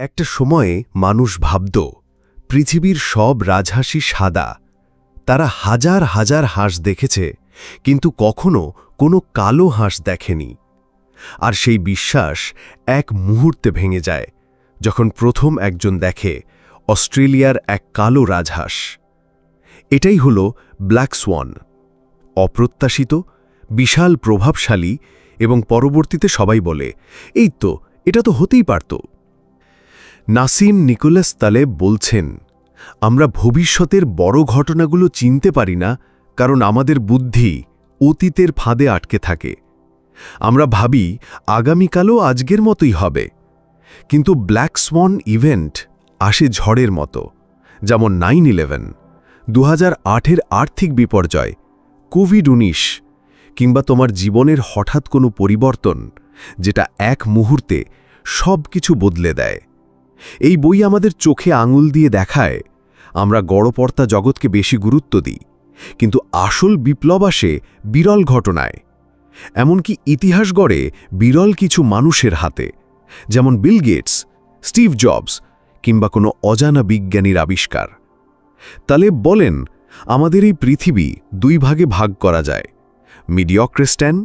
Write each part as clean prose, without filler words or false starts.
একটা সময়ে মানুষ ভাবত পৃথিবীর সব রাজহাঁসই সাদা। তারা হাজার হাজার হাঁস দেখেছে, কিন্তু কখনো কোনো কালো হাঁস দেখেনি। আর সেই বিশ্বাস এক মুহূর্তে ভেঙে যায় যখন প্রথম একজন দেখে অস্ট্রেলিয়ার এক কালো রাজহাঁস। এটাই হল ব্ল্যাক সোয়ান। অপ্রত্যাশিত, বিশাল প্রভাবশালী, এবং পরবর্তীতে সবাই বলে, এই তো, এটা তো হতেই পারত। নাসিম নিকোলাস তালেব বলছেন, আমরা ভবিষ্যতের বড় ঘটনাগুলো চিনতে পারি না, কারণ আমাদের বুদ্ধি অতীতের ফাঁদে আটকে থাকে। আমরা ভাবি আগামীকালও আজকের মতোই হবে, কিন্তু ব্ল্যাক সোয়ান ইভেন্ট আসে ঝড়ের মতো। যেমন 9/11, 2008-এর আর্থিক বিপর্যয়, কোভিড-19, কিংবা তোমার জীবনের হঠাৎ কোনো পরিবর্তন, যেটা এক মুহূর্তে সব কিছু বদলে দেয়। এই বই আমাদের চোখে আঙুল দিয়ে দেখায় আমরা গড়পড়তা জগৎকে বেশি গুরুত্ব দিই, কিন্তু আসল বিপ্লব আসে বিরল ঘটনায়। এমনকি ইতিহাস গড়ে বিরল কিছু মানুষের হাতে, যেমন বিল গেটস, স্টিভ জবস, কিংবা কোনো অজানা বিজ্ঞানীর আবিষ্কার। তালেব বলেন, আমাদের এই পৃথিবী দুই ভাগে ভাগ করা যায়: মিডিওক্রেস্ট্যান,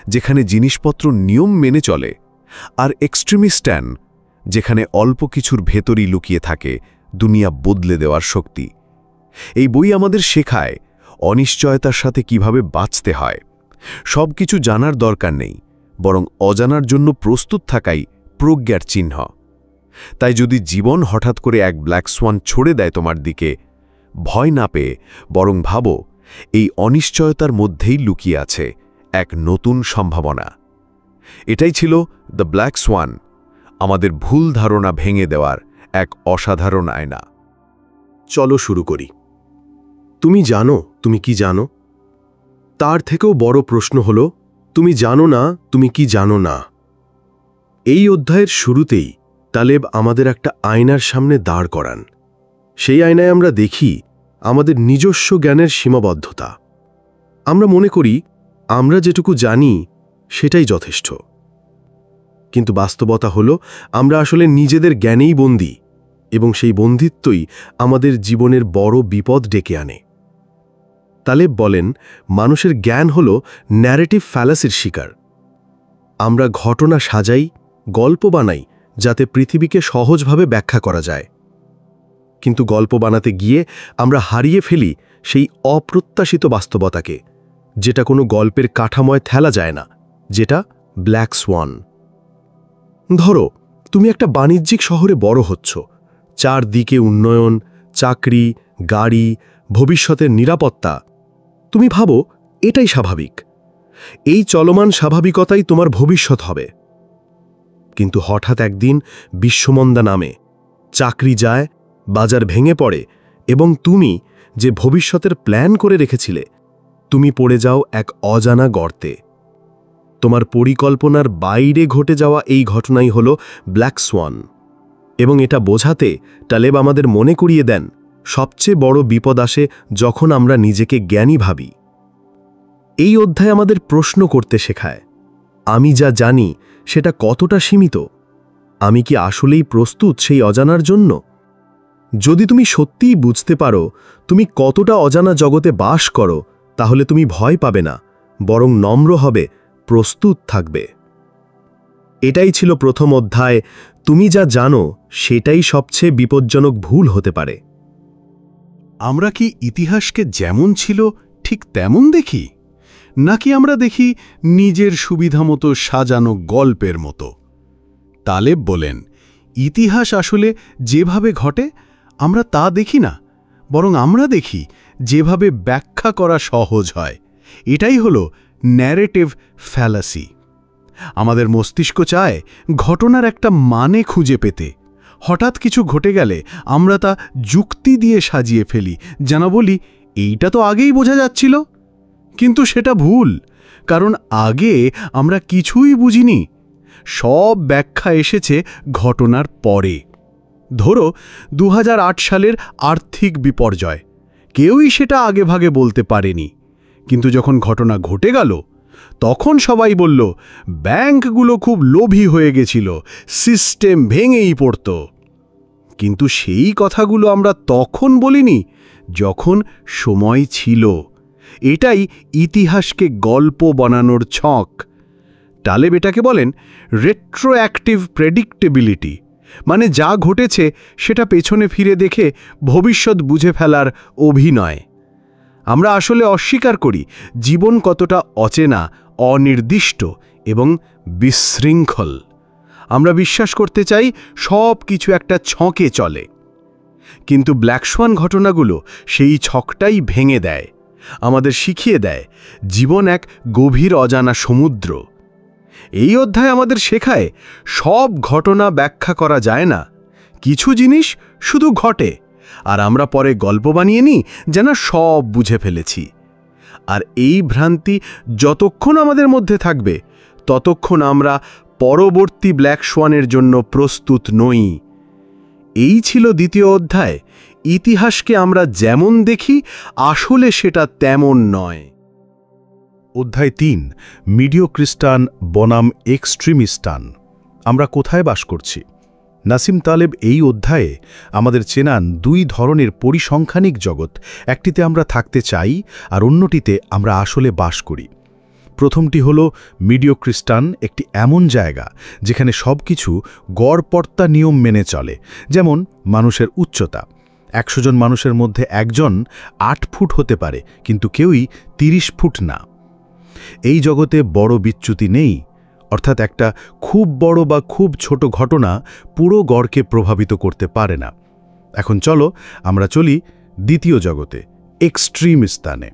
যেখানে জিনিসপত্র নিয়ম মেনে চলে, আর এক্সট্রিমিস্ট্যান, যেখানে অল্প কিছুর ভেতরই লুকিয়ে থাকে দুনিয়া বদলে দেওয়ার শক্তি। এই বই আমাদের শেখায় অনিশ্চয়তার সাথে কিভাবে বাঁচতে হয়। সব কিছু জানার দরকার নেই, বরং অজানার জন্য প্রস্তুত থাকাই প্রজ্ঞার চিহ্ন। তাই যদি জীবন হঠাৎ করে এক ব্ল্যাক সোয়ান ছড়ে দেয় তোমার দিকে, ভয় না পেয়ে বরং ভাবো, এই অনিশ্চয়তার মধ্যেই লুকিয়ে আছে এক নতুন সম্ভাবনা। এটাই ছিল দ্য ব্ল্যাক সোয়ান, আমাদের ভুল ধারণা ভেঙে দেওয়ার এক অসাধারণ আয়না। চলো শুরু করি। তুমি জানো তুমি কি জানো? তার থেকেও বড় প্রশ্ন হল, তুমি জানো না তুমি কি জানো না। এই অধ্যায়ের শুরুতেই তালেব আমাদের একটা আয়নার সামনে দাঁড় করান। সেই আয়নায় আমরা দেখি আমাদের নিজস্ব জ্ঞানের সীমাবদ্ধতা। আমরা মনে করি আমরা যেটুকু জানি সেটাই যথেষ্ট, কিন্তু বাস্তবতা হল আমরা আসলে নিজেদের জ্ঞানেই বন্দী, এবং সেই বন্দিত্বই আমাদের জীবনের বড় বিপদ ডেকে আনে। তালেব বলেন, মানুষের জ্ঞান হল ন্যারেটিভ ফ্যালাসির শিকার। আমরা ঘটনা সাজাই, গল্প বানাই, যাতে পৃথিবীকে সহজভাবে ব্যাখ্যা করা যায়। কিন্তু গল্প বানাতে গিয়ে আমরা হারিয়ে ফেলি সেই অপ্রত্যাশিত বাস্তবতাকে, যেটা কোনো গল্পের কাঠামোয় ঠেলা যায় না, যেটা ব্ল্যাক সোয়ান। ধরো, তুমি একটা বাণিজ্যিক শহরে বড় হচ্ছ। চারদিকে উন্নয়ন, চাকরি, গাড়ি, ভবিষ্যতের নিরাপত্তা। তুমি ভাবো এটাই স্বাভাবিক, এই চলমান স্বাভাবিকতাই তোমার ভবিষ্যৎ হবে। কিন্তু হঠাৎ একদিন বিশ্বমন্দা নামে, চাকরি যায়, বাজার ভেঙে পড়ে, এবং তুমি যে ভবিষ্যতের প্ল্যান করে রেখেছিলে, তুমি পড়ে যাও এক অজানা গর্তে। তোমার পরিকল্পনার বাইরে ঘটে যাওয়া এই ঘটনাই হল ব্ল্যাক সোয়ান। এবং এটা বোঝাতে তালেব আমাদের মনে করিয়ে দেন, সবচেয়ে বড় বিপদ আসে যখন আমরা নিজেকে জ্ঞানী ভাবি। এই অধ্যায় আমাদের প্রশ্ন করতে শেখায়, আমি যা জানি সেটা কতটা সীমিত? আমি কি আসলেই প্রস্তুত সেই অজানার জন্য? যদি তুমি সত্যিই বুঝতে পারো তুমি কতটা অজানা জগতে বাস করো, তাহলে তুমি ভয় পাবে না, বরং নম্র হবে, প্রস্তুত থাকবে। এটাই ছিল প্রথম অধ্যায়, তুমি যা জানো সেটাই সবচেয়ে বিপজ্জনক ভুল হতে পারে। আমরা কি ইতিহাসকে যেমন ছিল ঠিক তেমন দেখি, নাকি আমরা দেখি নিজের সুবিধামতো সাজানো গল্পের মতো? তালেব বলেন, ইতিহাস আসলে যেভাবে ঘটে আমরা তা দেখি না, বরং আমরা দেখি যেভাবে ব্যাখ্যা করা সহজ হয়। এটাই হলো ন্যারেটিভ ফ্যালাসি। আমাদের মস্তিষ্ক চায় ঘটনার একটা মানে খুঁজে পেতে। হঠাৎ কিছু ঘটে গেলে আমরা তা যুক্তি দিয়ে সাজিয়ে ফেলি, যেন বলি এইটা তো আগেই বোঝা যাচ্ছিল। কিন্তু সেটা ভুল, কারণ আগে আমরা কিছুই বুঝিনি। সব ব্যাখ্যা এসেছে ঘটনার পরে। ধরো 2008 সালের আর্থিক বিপর্যয়, কেউই সেটা আগেভাগে বলতে পারেনি, কিন্তু যখন ঘটনা ঘটে গেল তখন সবাই বলল ব্যাংকগুলো খুব লোভী হয়ে গেছিল, সিস্টেম ভেঙেই পড়ত। কিন্তু সেই কথাগুলো আমরা তখন বলিনি যখন সময় ছিল। এটাই ইতিহাসকে গল্প বানানোর ছক। টালেব এটাকে বলেন রেট্রোঅ্যাক্টিভ প্রেডিক্টেবিলিটি, মানে যা ঘটেছে সেটা পেছনে ফিরে দেখে ভবিষ্যৎ বুঝে ফেলার অভিনয়। আমরা আসলে অস্বীকার করি জীবন কতটা অচেনা, অনির্দিষ্ট এবং বিশৃঙ্খল। আমরা বিশ্বাস করতে চাই সব কিছু একটা ছকে চলে, কিন্তু ব্ল্যাক সোয়ান ঘটনাগুলো সেই ছকটাই ভেঙে দেয়, আমাদের শিখিয়ে দেয় জীবন এক গভীর অজানা সমুদ্র। এই অধ্যায় আমাদের শেখায় সব ঘটনা ব্যাখ্যা করা যায় না, কিছু জিনিস শুধু ঘটে আর আমরা পরে গল্প বানিয়ে নিই যেন সব বুঝে ফেলেছি। আর এই ভ্রান্তি যতক্ষণ আমাদের মধ্যে থাকবে ততক্ষণ আমরা পরবর্তী ব্ল্যাক সোয়ানের জন্য প্রস্তুত নই। এই ছিল দ্বিতীয় অধ্যায়, ইতিহাসকে আমরা যেমন দেখি আসলে সেটা তেমন নয়। অধ্যায় ৩, মিডিওক্রিস্টান বনাম এক্সট্রিমিস্টান। আমরা কোথায় বাস করছি? নাসিম তালেব এই অধ্যায়ে আমাদের চেনান দুই ধরনের পরিসংখ্যানিক জগৎ, একটিতে আমরা থাকতে চাই আর অন্যটিতে আমরা আসলে বাস করি। প্রথমটি হল মিডিওক্রিস্টান, একটি এমন জায়গা যেখানে সব কিছু গড়পড়তা নিয়ম মেনে চলে, যেমন মানুষের উচ্চতা। ১০০ জন মানুষের মধ্যে একজন ৮ ফুট হতে পারে, কিন্তু কেউই ৩০ ফুট না। এই জগতে বড় বিচ্যুতি নেই, অর্থাৎ একটা খুব বড় বা খুব ছোট ঘটনা পুরো গড়কে প্রভাবিত করতে পারে না। এখন চলো আমরা চলি দ্বিতীয় জগতে, এক্সট্রিম স্থানে।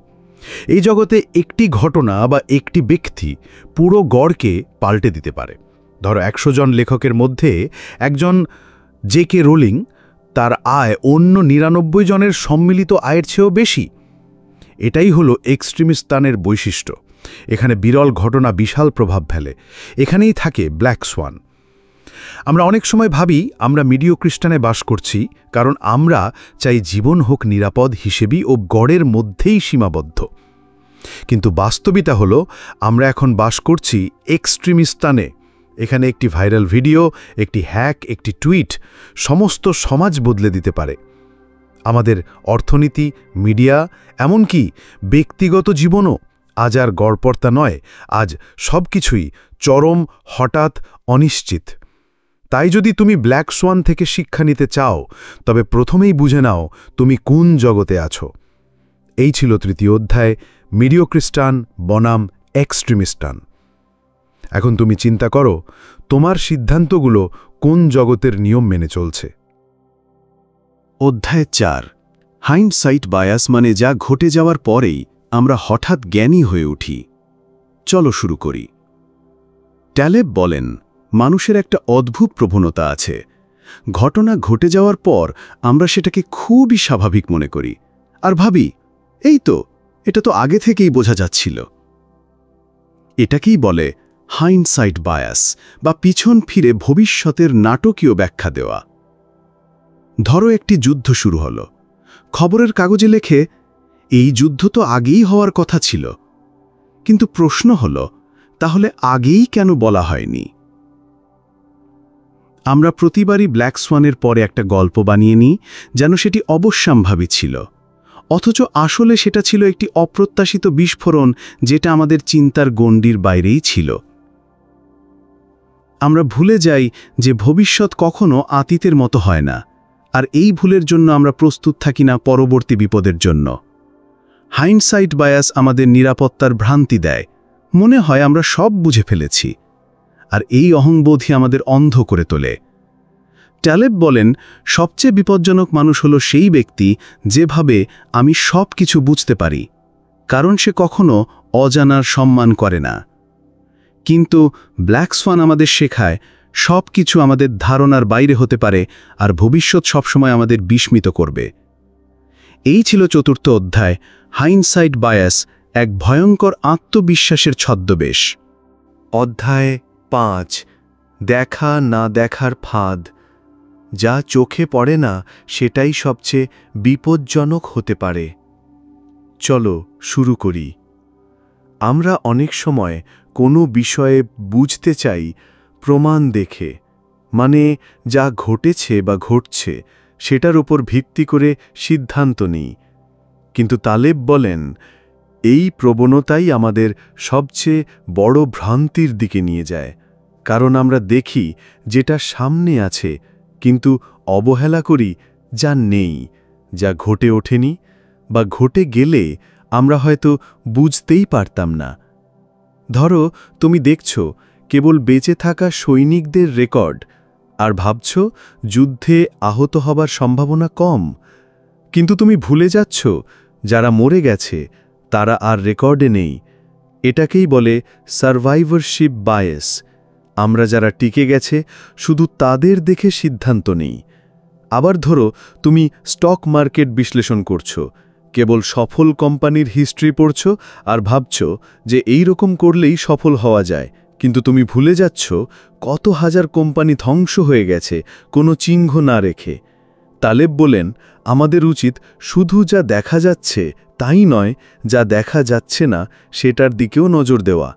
এই জগতে একটি ঘটনা বা একটি ব্যক্তি পুরো গড়কে পাল্টে দিতে পারে। ধরো ১০০ জন লেখকের মধ্যে একজন জে.কে. রোলিং, তার আয় অন্য ৯৯ জনের সম্মিলিত আয়ের চেয়েও বেশি। এটাই হলো এক্সট্রিমিস্তানের বৈশিষ্ট্য। এখানে বিরল ঘটনা বিশাল প্রভাব ফেলে। এখানেই থাকে ব্ল্যাক সোয়ান। আমরা অনেক সময় ভাবি আমরা মিডিওক্রিস্টানে বাস করছি কারণ আমরা চাই জীবন হোক নিরাপদ হিসেবেই ও গড়ের মধ্যেই সীমাবদ্ধ। কিন্তু বাস্তবিকতা হলো আমরা এখন বাস করছি এক্সট্রিমিস্তানে। এখানে একটি ভাইরাল ভিডিও, একটি হ্যাক, একটি টুইট সমস্ত সমাজ বদলে দিতে পারে। আমাদের অর্থনীতি, মিডিয়া, এমনকি ব্যক্তিগত জীবনও আজ আর গড়পড়তা নয়, আজ সব কিছুই চরম, হঠাৎ, অনিশ্চিত। তাই যদি তুমি ব্ল্যাক সোয়ান থেকে শিক্ষা নিতে চাও তবে প্রথমেই বুঝে নাও তুমি কোন জগতে আছো। এই ছিল তৃতীয় অধ্যায়, মিডিওক্রিস্টান বনাম এক্সট্রিমিস্টান। এখন তুমি চিন্তা করো তোমার সিদ্ধান্তগুলো কোন জগতের নিয়ম মেনে চলছে। অধ্যায় ৪, হাইন্ডসাইট বায়াস, মানে যা ঘটে যাওয়ার পরেই আমরা হঠাৎ জ্ঞানী হয়ে উঠি। চলো শুরু করি। ট্যালেব বলেন মানুষের একটা অদ্ভুত প্রবণতা আছে, ঘটনা ঘটে যাওয়ার পর আমরা সেটাকে খুবই স্বাভাবিক মনে করি আর ভাবি এই তো, এটা তো আগে থেকেই বোঝা যাচ্ছিল। এটাকেই বলে হাইন্ডসাইট বায়াস বা পিছন ফিরে ভবিষ্যতের নাটকীয় ব্যাখ্যা দেওয়া। ধরো একটি যুদ্ধ শুরু হলো, খবরের কাগজে লেখে এই যুদ্ধ তো আগেই হওয়ার কথা ছিল, কিন্তু প্রশ্ন হলো তাহলে আগেই কেন বলা হয়নি? আমরা প্রতিবারই ব্ল্যাক সোয়ানের পরে একটা গল্প বানিয়ে নিই যেন সেটি অবশ্যম্ভাবী ছিল, অথচ আসলে সেটা ছিল একটি অপ্রত্যাশিত বিস্ফোরণ যেটা আমাদের চিন্তার গণ্ডির বাইরেই ছিল। আমরা ভুলে যাই যে ভবিষ্যৎ কখনো অতীতের মতো হয় না, আর এই ভুলের জন্য আমরা প্রস্তুত থাকি না পরবর্তী বিপদের জন্য। হাইন্ডসাইট বায়াস আমাদের নিরাপত্তার ভ্রান্তি দেয়, মনে হয় আমরা সব বুঝে ফেলেছি, আর এই অহংবোধই আমাদের অন্ধ করে তোলে। ট্যালেব বলেন সবচেয়ে বিপজ্জনক মানুষ হলো সেই ব্যক্তি যেভাবে আমি সব কিছু বুঝতে পারি, কারণ সে কখনো অজানার সম্মান করে না। কিন্তু ব্ল্যাক সোয়ান আমাদের শেখায় সব কিছু আমাদের ধারণার বাইরে হতে পারে আর ভবিষ্যৎ সবসময় আমাদের বিস্মিত করবে। এই ছিল চতুর্থ অধ্যায়, হাইন্ডসাইট বায়াস, এক ভয়ঙ্কর আত্মবিশ্বাসের ছদ্মবেশ। অধ্যায় ৫, দেখা না দেখার ফাঁদ। যা চোখে পড়ে না সেটাই সবচেয়ে বিপজ্জনক হতে পারে। চলো শুরু করি। আমরা অনেক সময় কোনো বিষয়ে বুঝতে চাই প্রমাণ দেখে, মানে যা ঘটেছে বা ঘটছে সেটার উপর ভিত্তি করে সিদ্ধান্ত নিই। কিন্তু তালেব বলেন, এই প্রবণতাই আমাদের সবচেয়ে বড় ভ্রান্তির দিকে নিয়ে যায়। কারণ আমরা দেখি যেটা সামনে আছে, কিন্তু অবহেলা করি যা নেই, যা ঘটে ওঠেনি বা ঘটে গেলে আমরা হয়তো বুঝতেই পারতাম না। ধরো, তুমি দেখছ কেবল বেঁচে থাকা সৈনিকদের রেকর্ড আর ভাবছ যুদ্ধে আহত হবার সম্ভাবনা কম, কিন্তু তুমি ভুলে যাচ্ছ যারা মরে গেছে তারা আর রেকর্ডে নেই। এটাকেই বলে সারভাইভারশিপ বায়াস। আমরা যারা টিকে গেছে শুধু তাদের দেখে সিদ্ধান্ত নেই। আবার ধরো, তুমি স্টক মার্কেট বিশ্লেষণ করছো, কেবল সফল কোম্পানির হিস্ট্রি পড়ছ আর ভাবছ যে এই রকম করলেই সফল হওয়া যায়, কিন্তু তুমি ভুলে যাচ্ছ কত হাজার কোম্পানি ধ্বংস হয়ে গেছে কোনো চিহ্ন না রেখে। তালেব বলেন, আমাদের উচিত শুধু যা দেখা যাচ্ছে তাই নয়, যা দেখা যাচ্ছে না সেটার দিকেও নজর দেওয়া।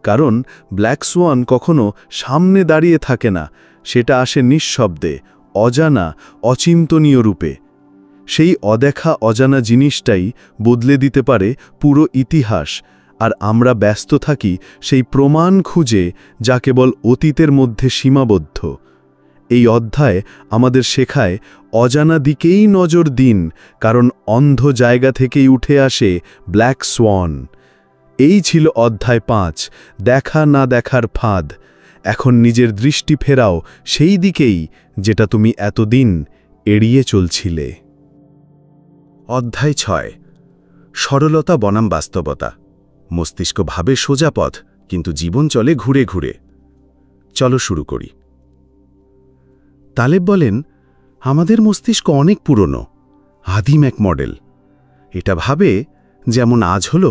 কারণ ব্ল্যাক সোয়ান কখনো সামনে দাঁড়িয়ে থাকে না, সেটা আসে নিঃশব্দে, অজানা, অচিন্তনীয় রূপে। সেই অদেখা অজানা জিনিসটাই বদলে দিতে পারে পুরো ইতিহাস, আর আমরা ব্যস্ত থাকি সেই প্রমাণ খুঁজে যা কেবল অতীতের মধ্যে সীমাবদ্ধ। এই অধ্যায় আমাদের শেখায় অজানা দিকেই নজর দিন, কারণ অন্ধ জায়গা থেকেই উঠে আসে ব্ল্যাক সোয়ান। এই ছিল অধ্যায় 5, দেখা না দেখার ফাঁদ। এখন নিজের দৃষ্টি ফেরাও সেই দিকেই যেটা তুমি এতদিন এড়িয়ে চলছিলে। অধ্যায় 6, সরলতা বনাম বাস্তবতা। মস্তিষ্ক ভাবে সোজা পথ, কিন্তু জীবন চলে ঘুরে ঘুরে। চলো শুরু করি। তালেব বলেন, আমাদের মস্তিষ্ক অনেক পুরনো, আদিম এক মডেল। এটা ভাবে যেমন আজ হলো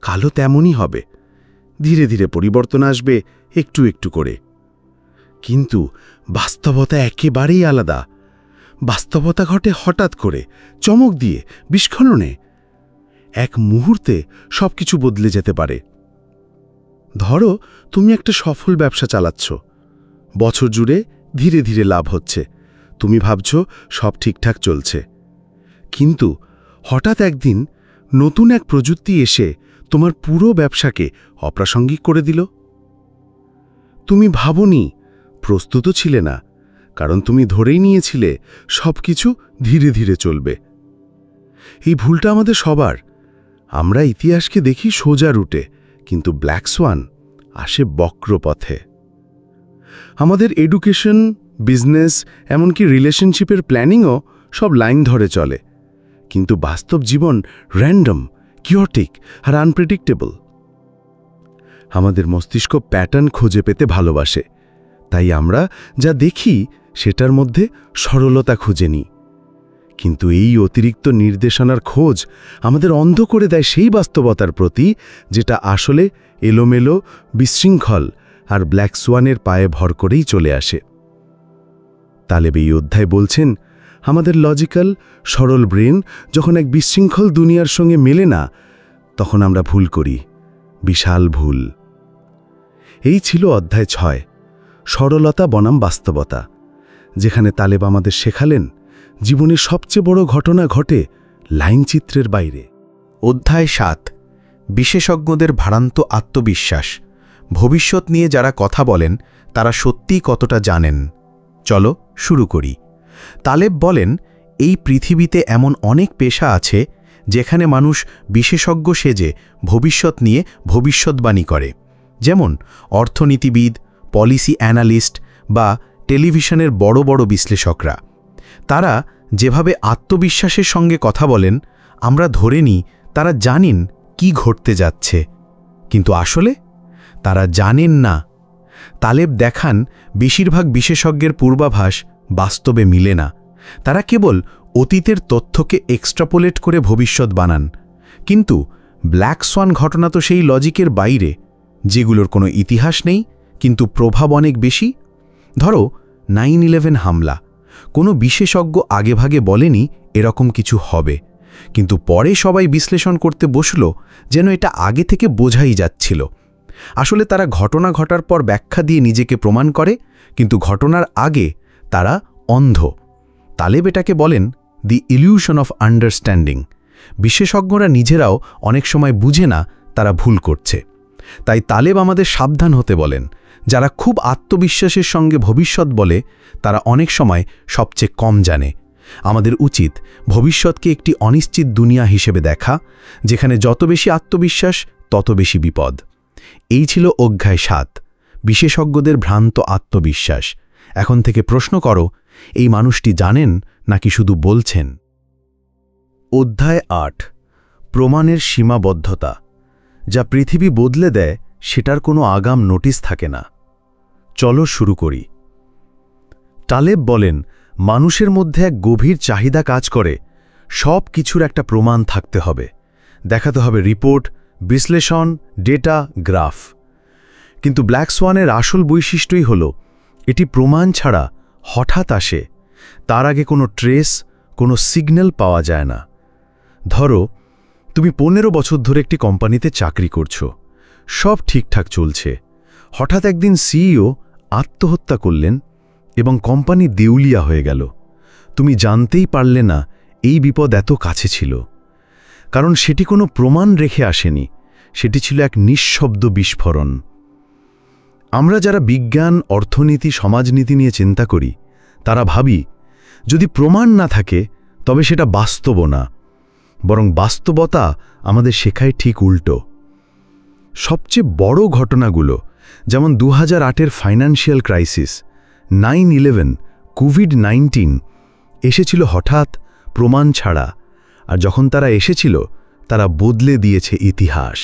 কালও তেমনই হবে, ধীরে ধীরে পরিবর্তন আসবে একটু একটু করে। কিন্তু বাস্তবতা একেবারেই আলাদা। বাস্তবতা ঘটে হঠাৎ করে, চমক দিয়ে, বিস্ফোরণে। এক মুহূর্তে সবকিছু বদলে যেতে পারে। ধরো, তুমি একটা সফল ব্যবসা চালাচ্ছ, বছর জুড়ে ধীরে ধীরে লাভ হচ্ছে, তুমি ভাবছ সব ঠিকঠাক চলছে। কিন্তু হঠাৎ একদিন নতুন এক প্রযুক্তি এসে তোমার পুরো ব্যবসাকে অপ্রাসঙ্গিক করে দিল। তুমি ভাবনি, প্রস্তুত ছিলে না, কারণ তুমি ধরেই নিয়েছিলে সবকিছু ধীরে ধীরে চলবে। এই ভুলটা আমাদের সবার। আমরা ইতিহাসকে দেখি সোজা রুটে, কিন্তু ব্ল্যাক সোয়ান আসে বক্র পথে। আমাদের এডুকেশন, বিজনেস, এমনকি রিলেশনশিপের প্ল্যানিংও সব লাইন ধরে চলে, কিন্তু বাস্তব জীবন র্যান্ডম, কিওটিক আর আনপ্রেডিক্টেবল। আমাদের মস্তিষ্ক প্যাটার্ন খুঁজে পেতে ভালোবাসে, তাই আমরা যা দেখি সেটার মধ্যে সরলতা খুঁজে নিই। কিন্তু এই অতিরিক্ত নির্দেশনার খোঁজ আমাদের অন্ধ করে দেয় সেই বাস্তবতার প্রতি যেটা আসলে এলোমেলো, বিশৃঙ্খল আর ব্ল্যাক সোয়ানের পায়ে ভর করেই চলে আসে। তালেব এই অধ্যায় বলছেন, আমাদের লজিক্যাল, সরল ব্রেন যখন এক বিশৃঙ্খল দুনিয়ার সঙ্গে মেলে না, তখন আমরা ভুল করি, বিশাল ভুল। এই ছিল অধ্যায় 6, সরলতা বনাম বাস্তবতা, যেখানে তালেব আমাদের শেখালেন জীবনের সবচেয়ে বড় ঘটনা ঘটে লাইনচিত্রের বাইরে। অধ্যায় 7, বিশেষজ্ঞদের ভারান্ত আত্মবিশ্বাস। ভবিষ্যৎ নিয়ে যারা কথা বলেন তারা সত্যিই কতটা জানেন। চলো শুরু করি। তালেব বলেন, এই পৃথিবীতে এমন অনেক পেশা আছে যেখানে মানুষ বিশেষজ্ঞ সেজে ভবিষ্যৎ নিয়ে ভবিষ্যৎবাণী করে, যেমন অর্থনীতিবিদ, পলিসি অ্যানালিস্ট বা টেলিভিশনের বড় বড় বিশ্লেষকরা। তারা যেভাবে আত্মবিশ্বাসের সঙ্গে কথা বলেন, আমরা ধরে নিই তারা জানেন কি ঘটতে যাচ্ছে, কিন্তু আসলে তারা জানেন না। তালেব দেখান, বেশিরভাগ বিশেষজ্ঞের পূর্বাভাস বাস্তবে মিলে না। তারা কেবল অতীতের তথ্যকে এক্সট্রাপোলেট করে ভবিষ্যৎ বানান। কিন্তু ব্ল্যাক সোয়ান ঘটনা তো সেই লজিকের বাইরে, যেগুলোর কোনো ইতিহাস নেই কিন্তু প্রভাব অনেক বেশি। ধরো 9/11 হামলা। কোনো বিশেষজ্ঞ আগেভাগে বলেনি এরকম কিছু হবে, কিন্তু পরে সবাই বিশ্লেষণ করতে বসল যেন এটা আগে থেকে বোঝাই যাচ্ছিল। আসলে তারা ঘটনা ঘটার পর ব্যাখ্যা দিয়ে নিজেকে প্রমাণ করে, কিন্তু ঘটনার আগে তারা অন্ধ। তালেব এটাকে বলেন দি ইলিউশন অফ আন্ডারস্ট্যান্ডিং। বিশেষজ্ঞরা নিজেরাও অনেক সময় বুঝে না তারা ভুল করছে। তাই তালেব আমাদের সাবধান হতে বলেন, যারা খুব আত্মবিশ্বাসের সঙ্গে ভবিষ্যৎ বলে তারা অনেক সময় সবচেয়ে কম জানে। আমাদের উচিত ভবিষ্যৎকে একটি অনিশ্চিত দুনিয়া হিসেবে দেখা, যেখানে যত বেশি আত্মবিশ্বাস তত বেশি বিপদ। এই ছিল অধ্যায় ৭, বিশেষজ্ঞদের ভ্রান্ত আত্মবিশ্বাস। এখন থেকে প্রশ্ন করো, এই মানুষটি জানেন নাকি শুধু বলছেন? অধ্যায় ৮, প্রমাণের সীমাবদ্ধতা। যা পৃথিবী বদলে দেয় সেটার কোনো আগাম নোটিশ থাকে না। চলো শুরু করি। তালেব বলেন, মানুষের মধ্যে এক গভীর চাহিদা কাজ করে, সব কিছুর একটা প্রমাণ থাকতে হবে, দেখাতে হবে রিপোর্ট, বিশ্লেষণ, ডেটা, গ্রাফ। কিন্তু ব্ল্যাক সোয়ানের আসল বৈশিষ্ট্যই হল এটি প্রমাণ ছাড়া হঠাৎ আসে, তার আগে কোনো ট্রেস, কোনো সিগন্যাল পাওয়া যায় না। ধরো, তুমি 15 বছর ধরে একটি কোম্পানিতে চাকরি করছো, সব ঠিকঠাক চলছে। হঠাৎ একদিন সিইও আত্মহত্যা করলেন এবং কোম্পানি দেউলিয়া হয়ে গেল। তুমি জানতেই পারলে না এই বিপদ এত কাছে ছিল, কারণ সেটি কোনো প্রমাণ রেখে আসেনি, সেটি ছিল এক নিঃশব্দ বিস্ফোরণ। আমরা যারা বিজ্ঞান, অর্থনীতি, সমাজনীতি নিয়ে চিন্তা করি, তারা ভাবি যদি প্রমাণ না থাকে তবে সেটা বাস্তব না, বরং বাস্তবতা আমাদের শেখায় ঠিক উল্টো। সবচেয়ে বড় ঘটনাগুলো, যেমন 2008-এর ফাইন্যান্সিয়াল ক্রাইসিস, 9/11, কোভিড-19, এসেছিল হঠাৎ, প্রমাণ ছাড়া। আর যখন তারা এসেছিল, তারা বদলে দিয়েছে ইতিহাস।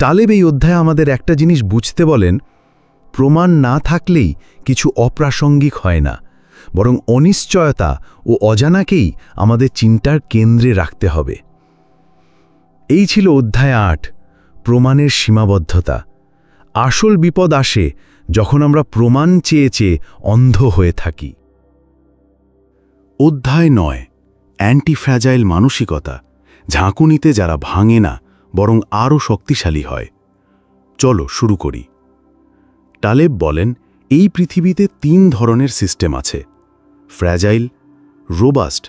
তালেব এই অধ্যায়ে আমাদের একটা জিনিস বুঝতে বলেন, প্রমাণ না থাকলেই কিছু অপ্রাসঙ্গিক হয় না, বরং অনিশ্চয়তা ও অজানাকেই আমাদের চিন্তার কেন্দ্রে রাখতে হবে। এই ছিল অধ্যায় ৮, প্রমাণের সীমাবদ্ধতা। আসল বিপদ আসে যখন আমরা প্রমাণ চেয়ে চেয়ে অন্ধ হয়ে থাকি। অধ্যায় ৯, অ্যান্টিফ্র্যাজাইল মানসিকতা, ঝাঁকুনিতে যারা ভাঙে না বরং আরও শক্তিশালী হয়। চলো শুরু করি। তালেব বলেন, এই পৃথিবীতে 3 ধরনের সিস্টেম আছে: ফ্র্যাজাইল, রোবাস্ট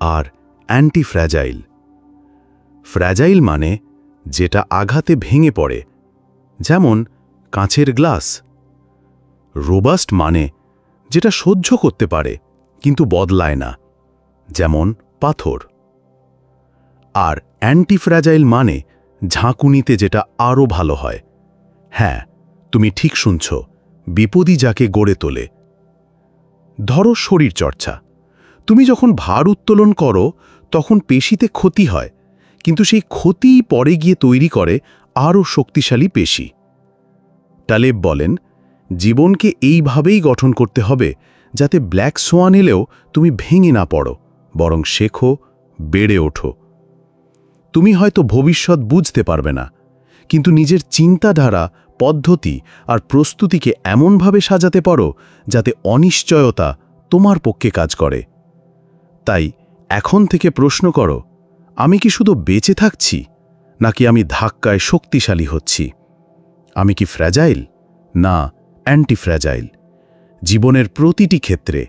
আর অ্যান্টিফ্র্যাজাইল। ফ্র্যাজাইল মানে যেটা আঘাতে ভেঙে পড়ে, যেমন কাঁচের গ্লাস। রোবাস্ট মানে যেটা সহ্য করতে পারে কিন্তু বদলায় না, যেমন পাথর। আর অ্যান্টিফ্র্যাজাইল মানে ঝাঁকুনিতে যেটা আরও ভালো হয়। হ্যাঁ, তুমি ঠিক শুনছ, বিপদই যাকে গড়ে তোলে। ধরো শরীরচর্চা। তুমি যখন ভার উত্তোলন করো তখন পেশিতে ক্ষতি হয়, কিন্তু সেই ক্ষতিই পরে গিয়ে তৈরি করে আরও শক্তিশালী পেশি। তালেব বলেন, জীবনকে এইভাবেই গঠন করতে হবে যাতে ব্ল্যাক সোয়ান এলেও তুমি ভেঙে না পড়ো, বরং শেখো, বেড়ে ওঠো। তুমি হয়তো ভবিষ্যৎ বুঝতে পারবে না, কিন্তু নিজের চিন্তাধারা, পদ্ধতি আর প্রস্তুতিকে এমনভাবে সাজাতে পারো যাতে অনিশ্চয়তা তোমার পক্ষে কাজ করে। তাই এখন থেকে প্রশ্ন করো, আমি কি শুধু বেঁচে থাকছি, নাকি আমি ধাক্কায় শক্তিশালী হচ্ছি? আমি কি ফ্র্যাজাইল, না অ্যান্টিফ্র্যাজাইল? জীবনের প্রতিটি ক্ষেত্রে,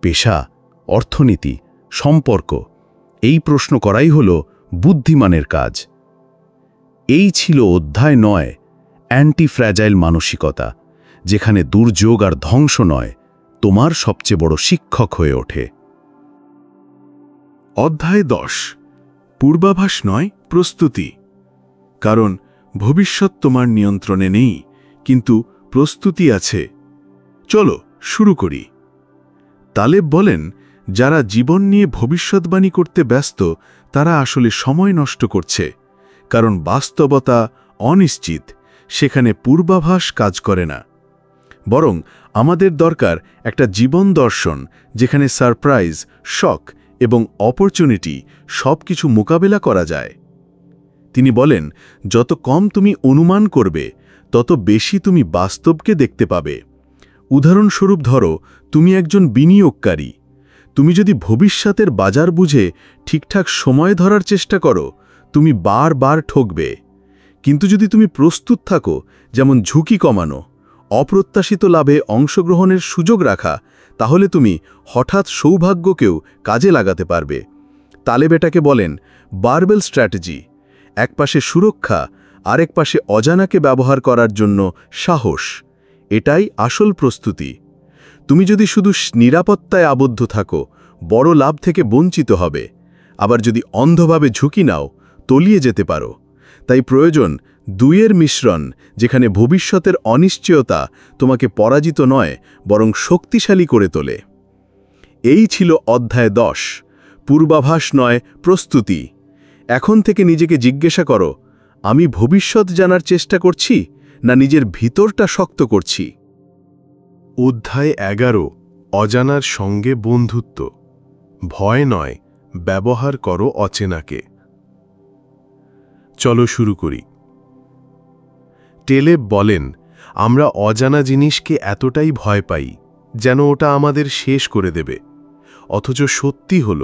পেশা, অর্থনীতি, সম্পর্ক, এই প্রশ্ন করাই হল বুদ্ধিমানের কাজ। এই ছিল অধ্যায় ৯, অ্যান্টিফ্র্যাজাইল মানসিকতা, যেখানে দুর্যোগ আর ধ্বংস নয়, তোমার সবচেয়ে বড় শিক্ষক হয়ে ওঠে। অধ্যায় ১০, পূর্বাভাস নয়, প্রস্তুতি। কারণ ভবিষ্যৎ তোমার নিয়ন্ত্রণে নেই, কিন্তু প্রস্তুতি আছে। চলো শুরু করি। তালেব বলেন, যারা জীবন নিয়ে ভবিষ্যৎবাণী করতে ব্যস্ত তারা আসলে সময় নষ্ট করছে, কারণ বাস্তবতা অনিশ্চিত, সেখানে পূর্বাভাস কাজ করে না। বরং আমাদের দরকার একটা জীবন দর্শন যেখানে সারপ্রাইজ, শক এবং অপরচুনিটি সবকিছু মোকাবেলা করা যায়। তিনি বলেন, যত কম তুমি অনুমান করবে তত বেশি তুমি বাস্তবকে দেখতে পাবে। উদাহরণস্বরূপ ধরো, তুমি একজন বিনিয়োগকারী। তুমি যদি ভবিষ্যতের বাজার বুঝে ঠিকঠাক সময় ধরার চেষ্টা করো, তুমি বারবার ঠকবে। কিন্তু যদি তুমি প্রস্তুত থাকো যেমন ঝুঁকি কমানো, অপ্রত্যাশিত লাভে অংশগ্রহণের সুযোগ রাখা, তাহলে তুমি হঠাৎ সৌভাগ্যকেও কাজে লাগাতে পারবে। তালেব এটাকে বলেন বারবেল স্ট্র্যাটেজি, এক পাশে সুরক্ষা, আরেক পাশে অজানাকে ব্যবহার করার জন্য সাহস। এটাই আসল প্রস্তুতি। তুমি যদি শুধু নিরাপত্তায় আবদ্ধ থাকো, বড় লাভ থেকে বঞ্চিত হবে। আবার যদি অন্ধভাবে ঝুঁকি নাও, তলিয়ে যেতে পারো। তাই প্রয়োজন দুইয়ের মিশ্রণ, যেখানে ভবিষ্যতের অনিশ্চয়তা তোমাকে পরাজিত নয় বরং শক্তিশালী করে তোলে। এই ছিল অধ্যায় 10, পূর্বাভাস নয় প্রস্তুতি। এখন থেকে নিজেকে জিজ্ঞাসা করো, আমি ভবিষ্যৎ জানার চেষ্টা করছি না নিজের ভিতরটা শক্ত করছি? অধ্যায় 11, অজানার সঙ্গে বন্ধুত্ব। ভয় নয়, ব্যবহার করো অচেনাকে। চলো শুরু করি। টেলেব বলেন, আমরা অজানা জিনিসকে এতটাই ভয় পাই যেন ওটা আমাদের শেষ করে দেবে। অথচ সত্যি হল,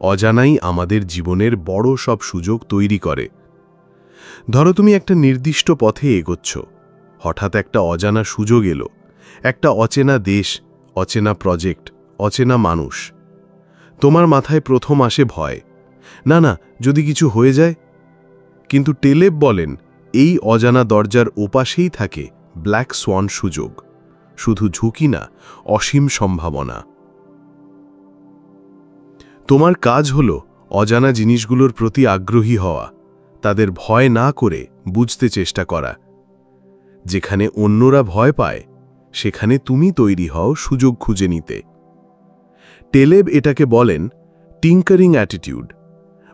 অজানাই আমাদের জীবনের বড় সব সুযোগ তৈরি করে। ধরো তুমি একটা নির্দিষ্ট পথে এগোচ্ছ, হঠাৎ একটা অজানা সুযোগ এলো, একটা অচেনা দেশ, অচেনা প্রজেক্ট, অচেনা মানুষ। তোমার মাথায় প্রথম আসে ভয়, না না যদি কিছু হয়ে যায়। কিন্তু টেলেব বলেন, এই অজানা দরজার ওপাশেই থাকে ব্ল্যাক সোয়ান সুযোগ, শুধু ঝুঁকি না, অসীম সম্ভাবনা। তোমার কাজ হল অজানা জিনিসগুলোর প্রতি আগ্রহী হওয়া, তাদের ভয় না করে বুঝতে চেষ্টা করা। যেখানে অন্যরা ভয় পায়, সেখানে তুমি তৈরি হও সুযোগ খুঁজে নিতে। টেলেব এটাকে বলেন টিঙ্কারিং অ্যাটিটিউড,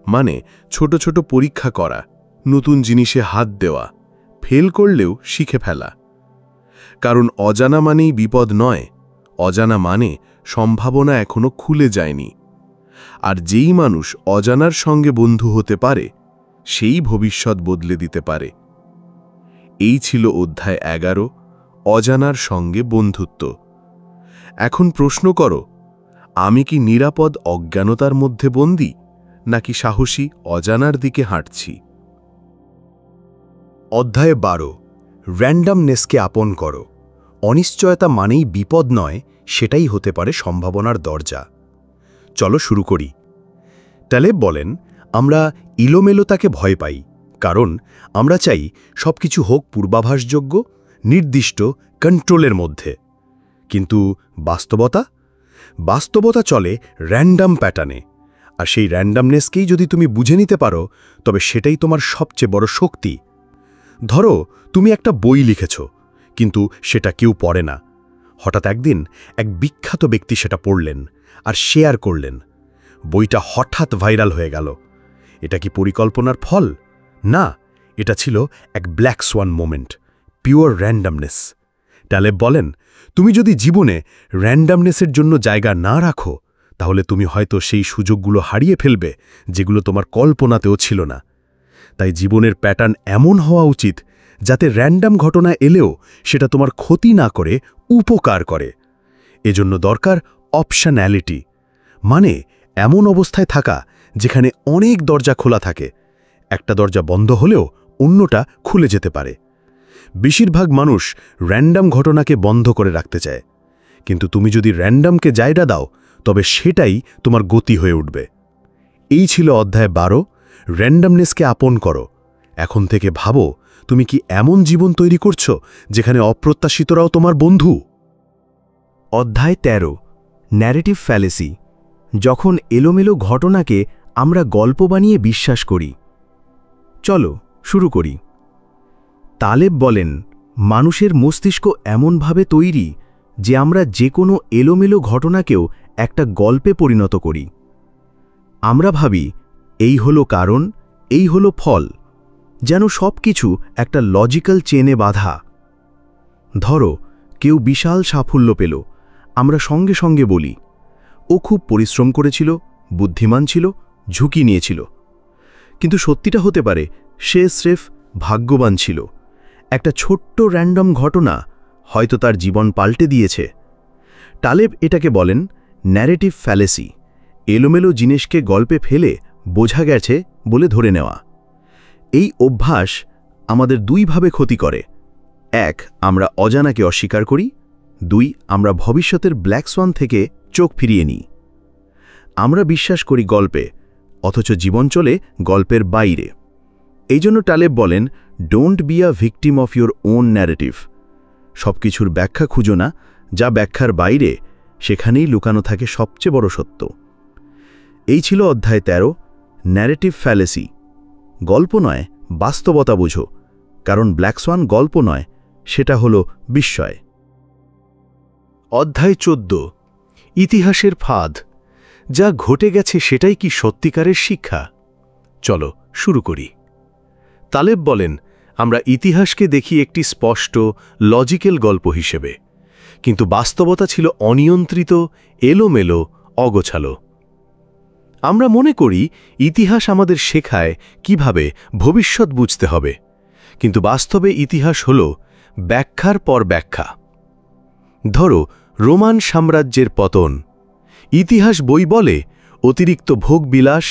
মানে ছোট ছোট পরীক্ষা করা, নতুন জিনিসে হাত দেওয়া, ফেল করলেও শিখে ফেলা। কারণ অজানা মানেই বিপদ নয়, অজানা মানে সম্ভাবনা এখনো খুলে যায়নি। আর যেই মানুষ অজানার সঙ্গে বন্ধু হতে পারে, সেই ভবিষ্যৎ বদলে দিতে পারে। এই ছিল অধ্যায় 11, অজানার সঙ্গে বন্ধুত্ব। এখন প্রশ্ন করো, আমি কি নিরাপদ অজ্ঞানতার মধ্যে বন্দী, নাকি সাহসী অজানার দিকে হাঁটছি? অধ্যায় 12, র্যান্ডমনেসকে আপন করো। অনিশ্চয়তা মানেই বিপদ নয়, সেটাই হতে পারে সম্ভাবনার দরজা। চলো শুরু করি। টেলেব বলেন, আমরা ইলোমেলোতাকে ভয় পাই, কারণ আমরা চাই সবকিছু হোক পূর্বাভাসযোগ্য, নির্দিষ্ট, কন্ট্রোলের মধ্যে। কিন্তু বাস্তবতা চলে র্যান্ডম প্যাটার্নে। আর সেই র্যান্ডমনেসকেই যদি তুমি বুঝে নিতে পারো, তবে সেটাই তোমার সবচেয়ে বড় শক্তি। ধরো তুমি একটা বই লিখেছ, কিন্তু সেটা কেউ পড়ে না। হঠাৎ একদিন এক বিখ্যাত ব্যক্তি সেটা পড়লেন আর শেয়ার করলেন। বইটা হঠাৎ ভাইরাল হয়ে গেল। এটা কি পরিকল্পনার ফল? না, এটা ছিল এক black Schwann moment, pure randomness. টেলেব বলেন, তুমি যদি জীবনে র্যান্ডমনেসের জন্য জায়গা না রাখো, তাহলে তুমি হয়তো সেই সুযোগগুলো হারিয়ে ফেলবে যেগুলো তোমার কল্পনাতেও ছিল না। তাই জীবনের প্যাটার্ন এমন হওয়া উচিত যাতে র্যান্ডম ঘটনা এলেও সেটা তোমার ক্ষতি না করে উপকার করে। এজন্য দরকার অপশনালিটি, মানে এমন অবস্থায় থাকা যেখানে অনেক দরজা খোলা থাকে। একটা দরজা বন্ধ হলেও অন্যটা খুলে যেতে পারে। বেশিরভাগ মানুষ র্যান্ডম ঘটনাকে বন্ধ করে রাখতে চায়, কিন্তু তুমি যদি র্যান্ডমকে জায়গা দাও, তবে সেটাই তোমার গতি হয়ে উঠবে। এই ছিল অধ্যায় 12, র্যান্ডমনেসকে আপন করো। এখন থেকে ভাবো, তুমি কি এমন জীবন তৈরি করছো যেখানে অপ্রত্যাশিতরাও তোমার বন্ধু? অধ্যায় 13, ন্যারেটিভ ফ্যালেসি। যখন এলোমেলো ঘটনাকে আমরা গল্প বানিয়ে বিশ্বাস করি। চলো শুরু করি। তালেব বলেন, মানুষের মস্তিষ্ক এমনভাবে তৈরি যে আমরা যে কোনো এলোমেলো ঘটনাকেও একটা গল্পে পরিণত করি। আমরা ভাবি, এই হলো কারণ, এই হলো ফল, যেন সব কিছু একটা লজিক্যাল চেনে বাঁধা। ধরো কেউ বিশাল সাফল্য পেল, আমরা সঙ্গে সঙ্গে বলি, ও খুব পরিশ্রম করেছিল, বুদ্ধিমান ছিল, ঝুঁকি নিয়েছিল। কিন্তু সত্যিটা হতে পারে সে স্রেফ ভাগ্যবান ছিল। একটা ছোট্ট র্যান্ডম ঘটনা হয়তো তার জীবন পাল্টে দিয়েছে। টালেব এটাকে বলেন ন্যারেটিভ ফ্যালেসি, এলোমেলো জিনিসকে গল্পে ফেলে বোঝা গেছে বলে ধরে নেওয়া। এই অভ্যাস আমাদের দুইভাবে ক্ষতি করে। 1. আমরা অজানাকে অস্বীকার করি। 2. আমরা ভবিষ্যতের ব্ল্যাক সোয়ান থেকে চোখ ফিরিয়ে নিই। আমরা বিশ্বাস করি গল্পে, অথচ জীবন চলে গল্পের বাইরে। এই জন্য টালেব বলেন, don't be a victim of your own narrative. সব কিছুর ব্যাখ্যা খুঁজো না, যা ব্যাখ্যার বাইরে, সেখানেই লুকানো থাকে সবচেয়ে বড় সত্য। এই ছিল অধ্যায় 13, ন্যারেটিভ ফ্যালেসি। গল্প নয়, বাস্তবতা বুঝো, কারণ ব্ল্যাক সোয়ান গল্প নয়, সেটা হলো বিস্ময়। অধ্যায় 14, ইতিহাসের ফাঁদ। যা ঘটে গেছে সেটাই কি সত্যিকারের শিক্ষা? চলো শুরু করি। তালেব বলেন, আমরা ইতিহাসকে দেখি একটি স্পষ্ট, লজিক্যাল গল্প হিসেবে, কিন্তু বাস্তবতা ছিল অনিয়ন্ত্রিত, এলোমেলো, অগোছালো। আমরা মনে করি ইতিহাস আমাদের শেখায় কিভাবে ভবিষ্যৎ বুঝতে হবে, কিন্তু বাস্তবে ইতিহাস হল ব্যাখ্যার পর ব্যাখ্যা। ধরো রোমান সাম্রাজ্যের পতন। ইতিহাস বই বলে অতিরিক্ত ভোগবিলাস,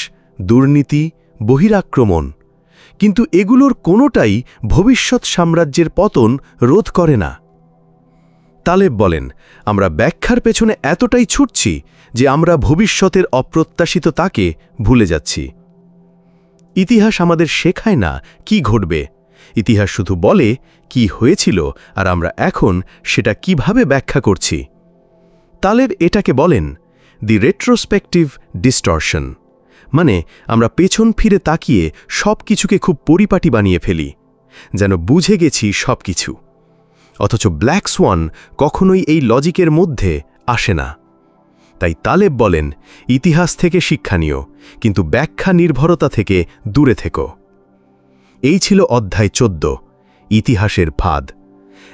দুর্নীতি, বহিরাক্রমণ, কিন্তু এগুলোর কোনোটাই ভবিষ্যৎ সাম্রাজ্যের পতন রোধ করে না। তালেব বলেন, আমরা ব্যাখ্যার পেছনে এতটাই ছুটছি যে আমরা ভবিষ্যতের অপ্রত্যাশিততাকে ভুলে যাচ্ছি। ইতিহাস আমাদের শেখায় না কি ঘটবে, ইতিহাস শুধু বলে কি হয়েছিল আর আমরা এখন সেটা কিভাবে ব্যাখ্যা করছি। তালেব এটাকে বলেন দি রেট্রোস্পেক্টিভ ডিস্টরশন, মানে আমরা পেছন ফিরে তাকিয়ে সব কিছুকে খুব পরিপাটি বানিয়ে ফেলি, যেন বুঝে গেছি সব কিছু। অথচ ব্ল্যাক সোয়ান কখনোই এই লজিকের মধ্যে আসে না। তাই তালেব বলেন, ইতিহাস থেকে শিক্ষা নিও, কিন্তু ব্যাখ্যা নির্ভরতা থেকে দূরে থেকো। এই ছিল অধ্যায় 14, ইতিহাসের ফাঁদ।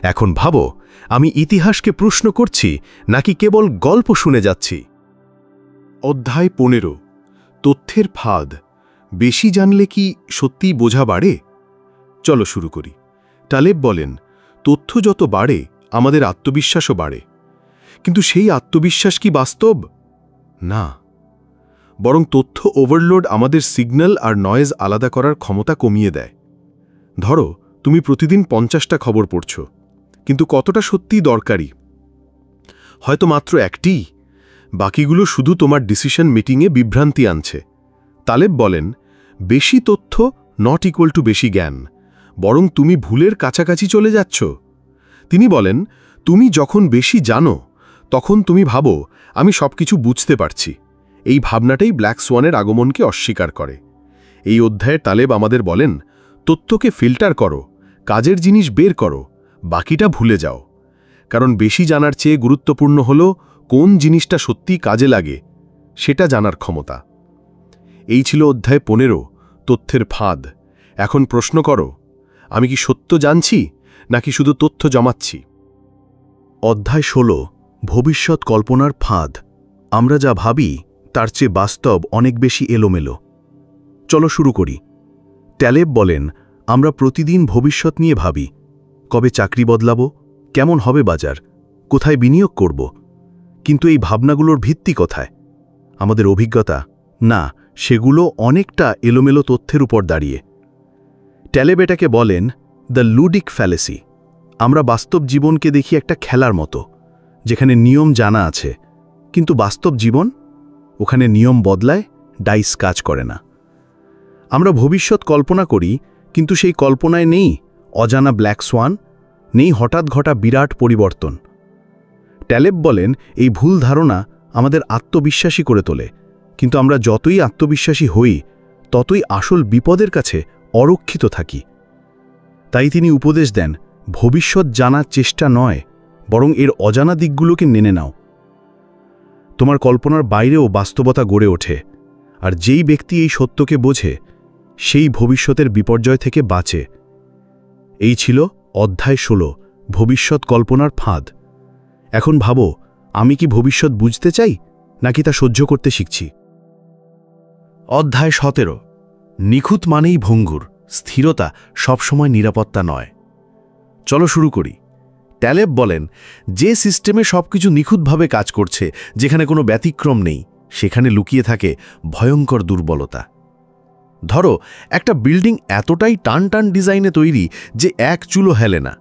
এখন ভাবো, আমি ইতিহাসকে প্রশ্ন করছি নাকি কেবল গল্প শুনে যাচ্ছি? অধ্যায় 15, তথ্যের ফাঁদ। বেশি জানলে কি সত্যিই বোঝা বাড়ে? চলো শুরু করি। তালেব বলেন, তথ্য যত বাড়ে আমাদের আত্মবিশ্বাসও বাড়ে, কিন্তু সেই আত্মবিশ্বাস কি বাস্তব? না, বরং তথ্য ওভারলোড আমাদের সিগন্যাল আর নয়েজ আলাদা করার ক্ষমতা কমিয়ে দেয়। ধরো তুমি প্রতিদিন 50টা খবর পড়ছ, কিন্তু কতটা সত্যিই দরকারি? হয়তো মাত্র একটি, বাকিগুলো শুধু তোমার ডিসিশন মিটিংয়ে বিভ্রান্তি আনছে। তালেব বলেন, বেশি তথ্য নট ইকুয়াল টু বেশি জ্ঞান, বরং তুমি ভুলের কাছাকাছি চলে যাচ্ছ। তিনি বলেন, তুমি যখন বেশি জানো তখন তুমি ভাবো আমি সবকিছু বুঝতে পারছি। এই ভাবনাটাই ব্ল্যাক সোয়ানের আগমনকে অস্বীকার করে। এই অধ্যায়ে তালেব আমাদের বলেন, তথ্যকে ফিল্টার করো, কাজের জিনিস বের করো, বাকিটা ভুলে যাও। কারণ বেশি জানার চেয়ে গুরুত্বপূর্ণ হল কোন জিনিসটা সত্যি কাজে লাগে সেটা জানার ক্ষমতা। এই ছিল অধ্যায় 15, তথ্যের ফাঁদ। এখন প্রশ্ন করো, আমি কি সত্য জানছি নাকি শুধু তথ্য জমাচ্ছি? অধ্যায় 16, ভবিষ্যৎ কল্পনার ফাঁদ। আমরা যা ভাবি তার চেয়ে বাস্তব অনেক বেশি এলোমেলো। চলো শুরু করি। ট্যালেব বলেন, আমরা প্রতিদিন ভবিষ্যৎ নিয়ে ভাবি, কবে চাকরি বদলাবো, কেমন হবে বাজার, কোথায় বিনিয়োগ করব। কিন্তু এই ভাবনাগুলোর ভিত্তি কোথায়? আমাদের অভিজ্ঞতা? না, সেগুলো অনেকটা এলোমেলো তথ্যের উপর দাঁড়িয়ে। ট্যালেব এটাকে বলেন দ্য লুডিক ফ্যালেসি। আমরা বাস্তব জীবনকে দেখি একটা খেলার মতো, যেখানে নিয়ম জানা আছে, কিন্তু বাস্তব জীবন, ওখানে নিয়ম বদলায়, ডাইস কাজ করে না। আমরা ভবিষ্যৎ কল্পনা করি, কিন্তু সেই কল্পনায় নেই অজানা ব্ল্যাক সোয়ান, নেই হঠাৎ ঘটা বিরাট পরিবর্তন। ট্যালেব বলেন, এই ভুল ধারণা আমাদের আত্মবিশ্বাসী করে তোলে, কিন্তু আমরা যতই আত্মবিশ্বাসী হই ততই আসল বিপদের কাছে অরক্ষিত থাকি। তাই তিনি উপদেশ দেন, ভবিষ্যৎ জানার চেষ্টা নয়, বরং এর অজানা দিকগুলোকে নেনে নাও। তোমার কল্পনার বাইরেও বাস্তবতা গড়ে ওঠে, আর যেই ব্যক্তি এই সত্যকে বোঝে সেই ভবিষ্যতের বিপর্যয় থেকে বাঁচে। এই ছিল অধ্যায় 16, ভবিষ্যৎ কল্পনার ফাঁদ। এখন ভাবো, আমি কি ভবিষ্যৎ বুঝতে চাই নাকি তা সহ্য করতে শিখছি? অধ্যায় 17, নিখুঁত মানেই ভঙ্গুর, স্থিরতা সবসময় নিরাপত্তা নয়। চলো শুরু করি। ট্যালেব বলেন, যে সিস্টেমে সবকিছু নিখুঁতভাবে কাজ করছে, যেখানে কোনো ব্যতিক্রম নেই, সেখানে লুকিয়ে থাকে ভয়ঙ্কর দুর্বলতা। ধরো একটা বিল্ডিং এতটাই টান টান ডিজাইনে তৈরি যে এক চুলও হেলে না।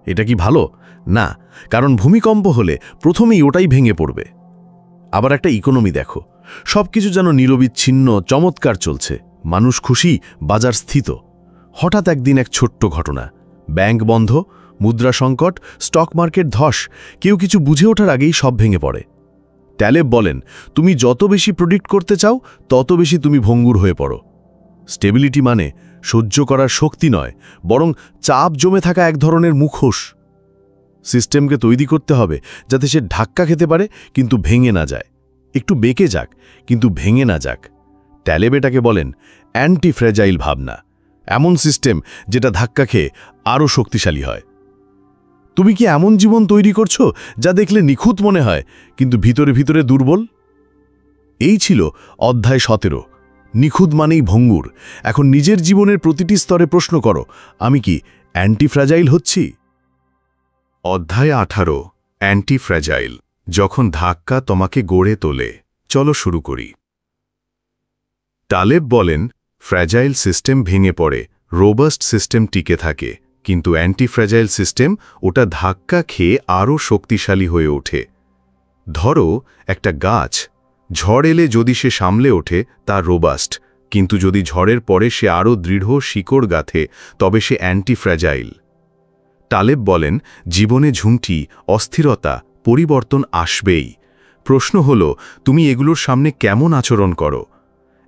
এটা কি ভালো? না, কারণ ভূমিকম্প হলে প্রথমেই ওটাই ভেঙে পড়বে। আবার একটা ইকোনমি দেখো, সবকিছু যেন নিরবিচ্ছিন্ন চমৎকার চলছে, মানুষ খুশি, বাজার স্থিত। হঠাৎ একদিন এক ছোট্ট ঘটনা, ব্যাংক বন্ধ, মুদ্রা সংকট, স্টক মার্কেট ধস, কেউ কিছু বুঝে ওঠার আগেই সব ভেঙে পড়ে। ট্যালেব বলেন, তুমি যত বেশি প্রেডিক্ট করতে চাও তত বেশি তুমি ভঙ্গুর হয়ে পড়ো। স্টেবিলিটি মানে সহ্য করার শক্তি নয়, বরং চাপ জমে থাকা এক ধরনের মুখোশ। সিস্টেমকে তৈরি করতে হবে যাতে সে ধাক্কা খেতে পারে কিন্তু ভেঙে না যায়, একটু বেঁকে যাক কিন্তু ভেঙে না যাক। ট্যালেব এটাকে বলেন অ্যান্টি ফ্র্যাজাইল ভাবনা, এমন সিস্টেম যেটা ধাক্কা খেয়ে আরও শক্তিশালী হয়। তুমি কি এমন জীবন তৈরি করছো যা দেখলে নিখুঁত মনে হয় কিন্তু ভিতরে ভিতরে দুর্বল? এই ছিল অধ্যায় 17, নিখুঁত মানেই ভঙ্গুর। এখন নিজের জীবনের প্রতিটি স্তরে প্রশ্ন করো, আমি কি অ্যান্টি ফ্র্যাজাইল হচ্ছি? অধ্যায় 18, অ্যান্টি ফ্র্যাজাইল, যখন ধাক্কা তোমাকে গড়ে তোলে। চলো শুরু করি। টালেব বলেন, ফ্র্যাজাইল সিস্টেম ভেঙে পড়ে, রোবাস্ট সিস্টেম টিকে থাকে, কিন্তু অ্যান্টি ফ্র্যাজাইল সিস্টেম ওটা ধাক্কা খেয়ে আরও শক্তিশালী হয়ে ওঠে। ধরো একটা গাছ, ঝড় এলে যদি সে সামলে ওঠে তা রোবাস্ট, কিন্তু যদি ঝড়ের পরে সে আরও দৃঢ় শিকড় গাঁথে তবে সে অ্যান্টি ফ্র্যাজাইল। টালেব বলেন, জীবনে ঝুঁকি, অস্থিরতা, পরিবর্তন আসবেই। প্রশ্ন হল, তুমি এগুলোর সামনে কেমন আচরণ করো?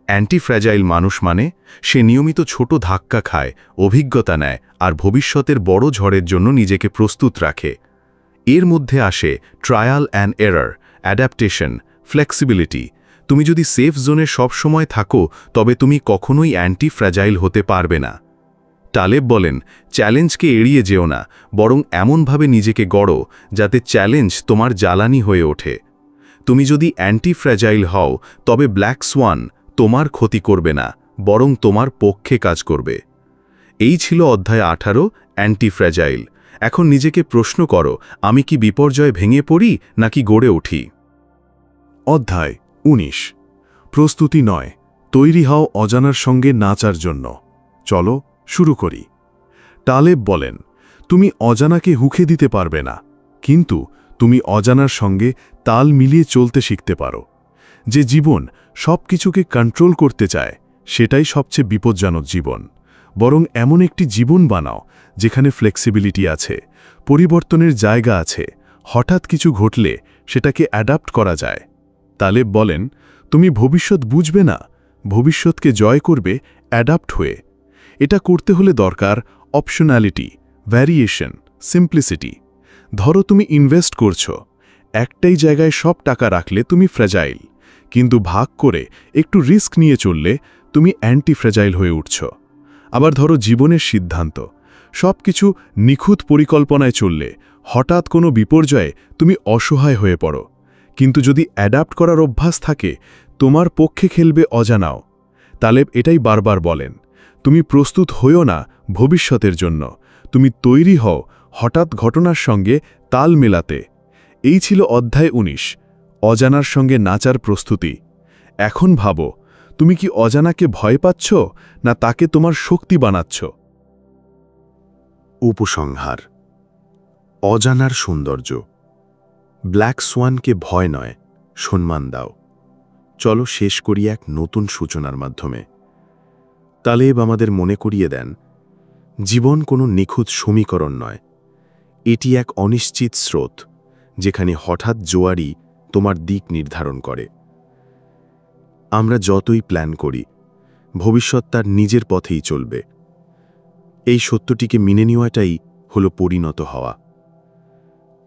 অ্যান্টি ফ্র্যাজাইল মানুষ মানে সে নিয়মিত ছোট ধাক্কা খায়, অভিজ্ঞতা নেয় আর ভবিষ্যতের বড় ঝড়ের জন্য নিজেকে প্রস্তুত রাখে। এর মধ্যে আসে trial and error, adaptation, flexibility. তুমি যদি সেফ জোনে সবসময় থাকো তবে তুমি কখনোই অ্যান্টি ফ্র্যাজাইল হতে পারবে না। টালেব বলেন, চ্যালেঞ্জকে এড়িয়ে যেও না, বরং এমনভাবে নিজেকে গড়ো যাতে চ্যালেঞ্জ তোমার জ্বালানি হয়ে ওঠে। তুমি যদি অ্যান্টি ফ্র্যাজাইল হও তবে ব্ল্যাক সোয়ান তোমার ক্ষতি করবে না, বরং তোমার পক্ষে কাজ করবে। এই ছিল অধ্যায় 18, অ্যান্টি ফ্র্যাজাইল। এখন নিজেকে প্রশ্ন করো, আমি কি বিপর্যয়ে ভেঙে পড়ি নাকি গড়ে উঠি? অধ্যায় 19, প্রস্তুতি নয়, তৈরি হও অজানার সঙ্গে নাচার জন্য। চলো শুরু করি। টালেব বলেন, তুমি অজানাকে হুঁকে দিতে পারবে না, কিন্তু তুমি অজানার সঙ্গে তাল মিলিয়ে চলতে শিখতে পারো। যে জীবন সব কিছুকে কন্ট্রোল করতে চায় সেটাই সবচেয়ে বিপজ্জনক জীবন। বরং এমন একটি জীবন বানাও যেখানে ফ্লেক্সিবিলিটি আছে, পরিবর্তনের জায়গা আছে, হঠাৎ কিছু ঘটলে সেটাকে অ্যাডাপ্ট করা যায়। টালেব বলেন, তুমি ভবিষ্যৎ বুঝবে না, ভবিষ্যৎকে জয় করবে অ্যাডাপ্ট হয়ে। এটা করতে হলে দরকার অপশনালিটি, ভ্যারিয়েশন, সিম্পলিসিটি। ধরো তুমি ইনভেস্ট করছো, একটাই জায়গায় সব টাকা রাখলে তুমি ফ্র্যাজাইল, কিন্তু ভাগ করে একটু রিস্ক নিয়ে চললে তুমি অ্যান্টি ফ্র্যাজাইল হয়ে উঠছ। আবার ধরো জীবনের সিদ্ধান্ত, সব কিছু নিখুঁত পরিকল্পনায় চললে হঠাৎ কোনো বিপর্যয়ে তুমি অসহায় হয়ে পড়ো, কিন্তু যদি অ্যাডাপ্ট করার অভ্যাস থাকে তোমার পক্ষে খেলবে অজানাও। টালেব এটাই বারবার বলেন, তুমি প্রস্তুত হইও না ভবিষ্যতের জন্য, তুমি তৈরি হও হঠাৎ ঘটনার সঙ্গে তাল মেলাতে। এই ছিল অধ্যায় 19, অজানার সঙ্গে নাচার প্রস্তুতি। এখন ভাবো, তুমি কি অজানাকে ভয় পাচ্ছ না তাকে তোমার শক্তি বানাচ্ছ? উপসংহার, অজানার সৌন্দর্য। ব্ল্যাক সোয়ানকে ভয় নয়, সম্মান দাও। চলো শেষ করি এক নতুন সূচনার মাধ্যমে। টালেব আমাদের মনে করিয়ে দেন, জীবন কোনো নিখুঁত সমীকরণ নয়, এটি এক অনিশ্চিত স্রোত যেখানে হঠাৎ জোয়ারই তোমার দিক নির্ধারণ করে। আমরা যতই প্ল্যান করি, ভবিষ্যৎ তার নিজের পথেই চলবে। এই সত্যটিকে মেনে নেওয়াটাই হলো পরিণত হওয়া।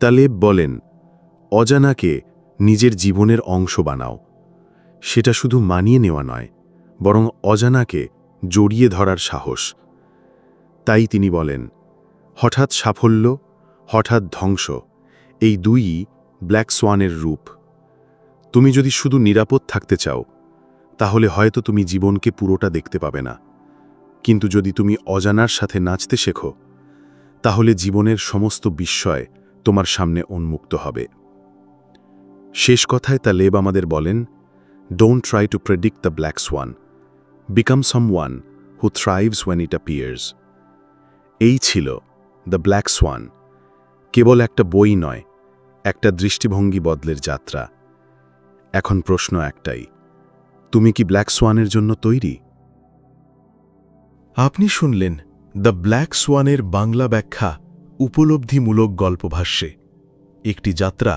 টালেব বলেন, অজানাকে নিজের জীবনের অংশ বানাও। সেটা শুধু মানিয়ে নেওয়া নয়, বরং অজানাকে জড়িয়ে ধরার সাহস। তাই তিনি বলেন, হঠাৎ সাফল্য, হঠাৎ ধ্বংস, এই দুইই ব্ল্যাক সোয়ানের রূপ। তুমি যদি শুধু নিরাপদ থাকতে চাও তাহলে হয়তো তুমি জীবনকে পুরোটা দেখতে পাবে না, কিন্তু যদি তুমি অজানার সাথে নাচতে শেখো তাহলে জীবনের সমস্ত বিস্ময় তোমার সামনে উন্মুক্ত হবে। শেষ কথায় টালেব আমাদের বলেন, don't try to predict the black swan, become someone who thrives when it appears. এই ছিল দ্য ব্ল্যাক সোয়ান, কেবল একটা বই নয়, একটা দৃষ্টিভঙ্গি বদলের যাত্রা। এখন প্রশ্ন একটাই, তুমি কি ব্ল্যাক সোয়ানের জন্য তৈরি? আপনি শুনলেন দ্য ব্ল্যাক সোয়ানের বাংলা ব্যাখ্যা উপলব্ধিমূলক গল্পভাষ্যে, একটি যাত্রা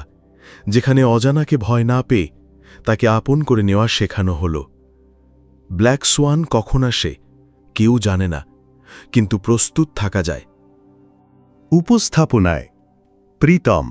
যেখানে অজানাকে ভয় না পেয়ে তাকে আপন করে নেওয়া শেখানো হল। ব্ল্যাক সোয়ান কখন আসে কেউ জানে না, কিন্তু প্রস্তুত থাকা যায়। উপস্থাপনায় প্রীতম।